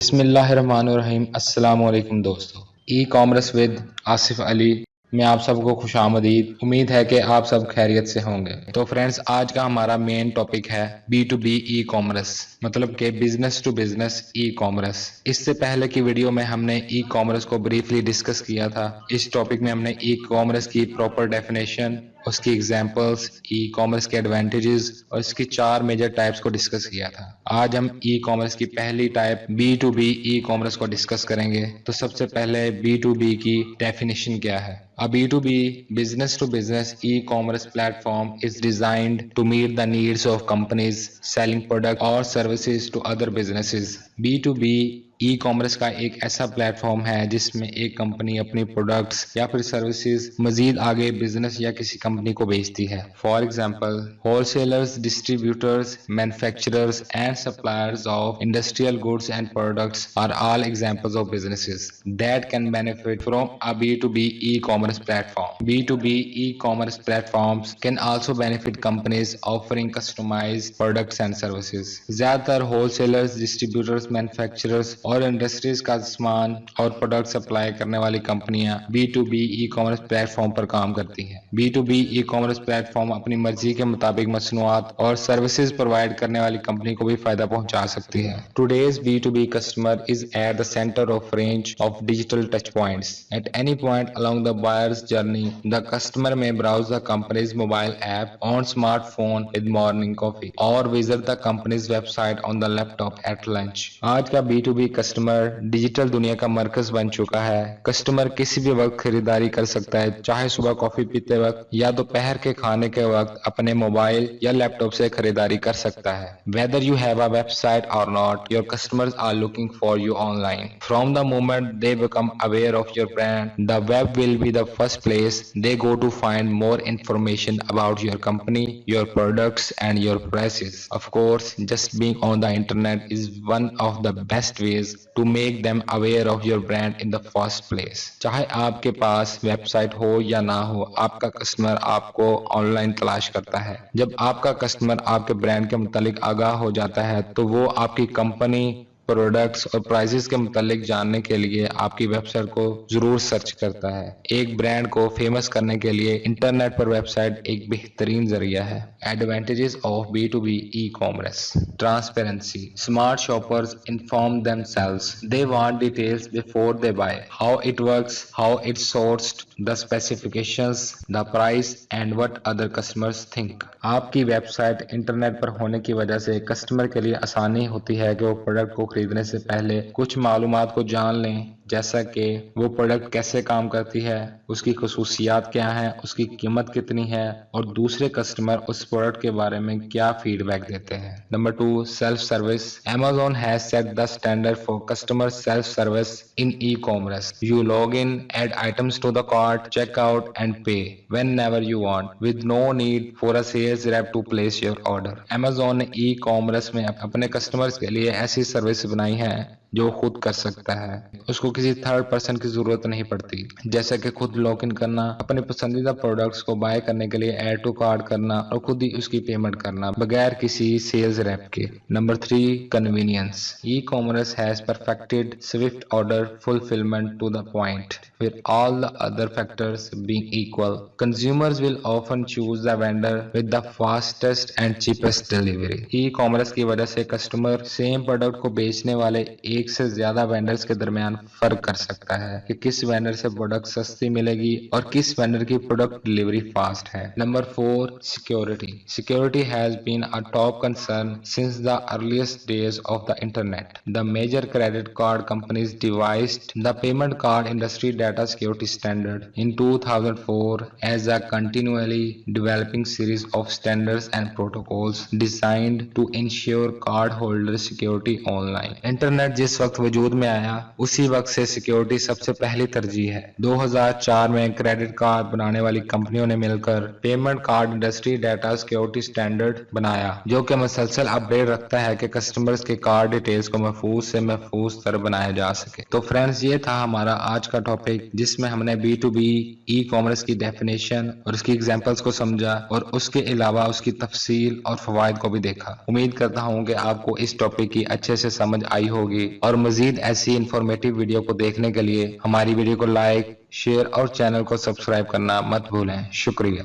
बिस्मिल्लाहिर्रहमानिर्रहीम। अस्सलाम वालेकुम दोस्तों, e commerce with Asif Ali में आप सबको खुशामदीद। उम्मीद है कि आप सब खैरियत से होंगे। तो फ्रेंड्स, आज का हमारा मेन टॉपिक है B2B ई कॉमर्स, मतलब कि business to business e commerce. इससे पहले की वीडियो में हमने ई कॉमर्स को ब्रीफली डिस्कस किया था। इस टॉपिक में हमने ई कॉमर्स की प्रॉपर डेफिनेशन, उसकी एग्जांपल्स, ई कॉमर्स के एडवांटेजेस और इसकी 4 मेजर टाइप्स को डिस्कस किया था। आज हम ई कॉमर्स की पहली टाइप B2B ई कॉमर्स को डिस्कस करेंगे। तो सबसे पहले B2B की डेफिनेशन क्या है। A B2B, business to business e-commerce platform is designed to meet the needs of companies selling products or services to other businesses. B2B e commerce का एक ऐसा प्लेटफॉर्म है जिसमें एक कंपनी अपनी प्रोडक्ट्स या फिर सर्विसेज मजीद आगे बिजनेस या किसी कंपनी को बेचती है। For example, wholesalers, distributors, manufacturers and suppliers of industrial goods and products are all examples of businesses that can benefit from a B2B e-commerce platform. B2B e-commerce platforms can also benefit companies offering customized products and services. ज्यादातर wholesalers, distributors, manufacturers और industries का सामान और product supply करने वाली कंपनियां B2B e commerce platform पर काम करती हैं। B2B ई कॉमर्स प्लेटफॉर्म अपनी मर्जी के मुताबिक मसनूआत और सर्विसेज प्रोवाइड करने वाली कंपनी को भी फायदा पहुंचा सकती है। Today's B2B customer is at the centre of range of digital touch points. At any point along the buyer's journey, the customer may browse the company's mobile app on smartphone with morning coffee or visit the company's website on the laptop at lunch. आज का B2B customer digital दुनिया का मरकज बन चुका है। Customer किसी भी वक्त खरीदारी कर सकता है, चाहे सुबह कॉफी पीते वक्त या दोपहर के खाने के वक्त अपने मोबाइल या लैपटॉप से खरीदारी कर सकता है। Whether you have a website or not, your customers are looking for you online. From the moment they become aware of your brand, the web will be the first place they go to find more information about your company, your products and your prices. Of course, just being on the internet is one of the best ways to make them aware of your brand in the first place. चाहे आपके पास website हो या ना हो, आपका customer आपको online तलाश करता है। जब आपका कस्टमर आपके ब्रांड के मुतालिक आगाह हो जाता है तो वो आपकी कंपनी, प्रोडक्ट्स और प्राइसेस के मुतालिक जानने के लिए आपकी वेबसाइट को जरूर सर्च करता है। एक ब्रांड को फेमस करने के लिए इंटरनेट पर वेबसाइट एक बेहतरीन जरिया है। Advantages of B2B e commerce: transparency, smart shoppers inform themselves, they want details before they buy, how it works, how it's sourced, the specifications, the price and what other customers think. आपकी website internet पर होने की वजह से customer के लिए आसानी होती है कि वो प्रोडक्ट को खरीदने से पहले कुछ मालूमात को जान लें, जैसा कि वो प्रोडक्ट कैसे काम करती है, उसकी खसूसियात क्या हैं, उसकी कीमत कितनी है और दूसरे कस्टमर उस प्रोडक्ट के बारे में क्या फीडबैक देते हैं। Number 2, self service. Amazon has set the standard for customer self service in e-commerce. You log in, add items to the cart, check out and pay whenever you want with no need for a sales rep to place your order. Amazon ने e-commerce में अपने customers के लिए ऐसी service बनाई है जो खुद कर सकता है, उसको किसी थर्ड पर्सन की जरूरत नहीं पड़ती, जैसे कि खुद लॉग इन करना, अपने पसंदीदा प्रोडक्ट्स को बाय करने के लिए ऐड टू कार्ट करना और खुद ही उसकी पेमेंट करना बगैर किसी सेल्स रैप के। Number 3, convenience. E commerce has perfected swift order fulfilment to the point with all the other factors being equal. Consumers will often choose the vendor with the fastest and cheapest delivery. E-commerce की वजह से customer same product को बेचने वाले एक से ज्यादा vendors के दरमियान फर्क कर सकता है कि किस वेंडर से प्रोडक्ट सस्ती मिलेगी और किस वेंडर की प्रोडक्ट डिलीवरी फास्ट है। Number 4, security. Security has been a top concern since the earliest days of the internet. The major credit card companies devised the payment card industry data security standard in 2004 as a continually developing series of standards and protocols designed to ensure card holder security online. Internet जिस वक्त वजूद में आया उसी वक्त से security सबसे पहली तरजीह है। 2004 में क्रेडिट कार्ड बनाने वाली कंपनियों ने मिलकर payment card industry data security standard बनाया, जो कि मुसलसल अपडेट रखता है कि कस्टमर्स के कार्ड डिटेल्स को महफूज से महफूज तर बनाया जा सके। तो फ्रेंड्स, ये था हमारा आज का टॉपिक जिसमें हमने B2B ई कॉमर्स की डेफिनेशन और उसकी एग्जांपल्स को समझा और उसके अलावा उसकी तफसील और फवायद को भी देखा। उम्मीद करता हूँ कि आपको इस टॉपिक की अच्छे से समझ आई होगी और मजीद ऐसी इंफॉर्मेटिव वीडियो को देखने के लिए हमारी वीडियो को लाइक, शेयर और चैनल को सब्सक्राइब करना मत भूलें। शुक्रिया।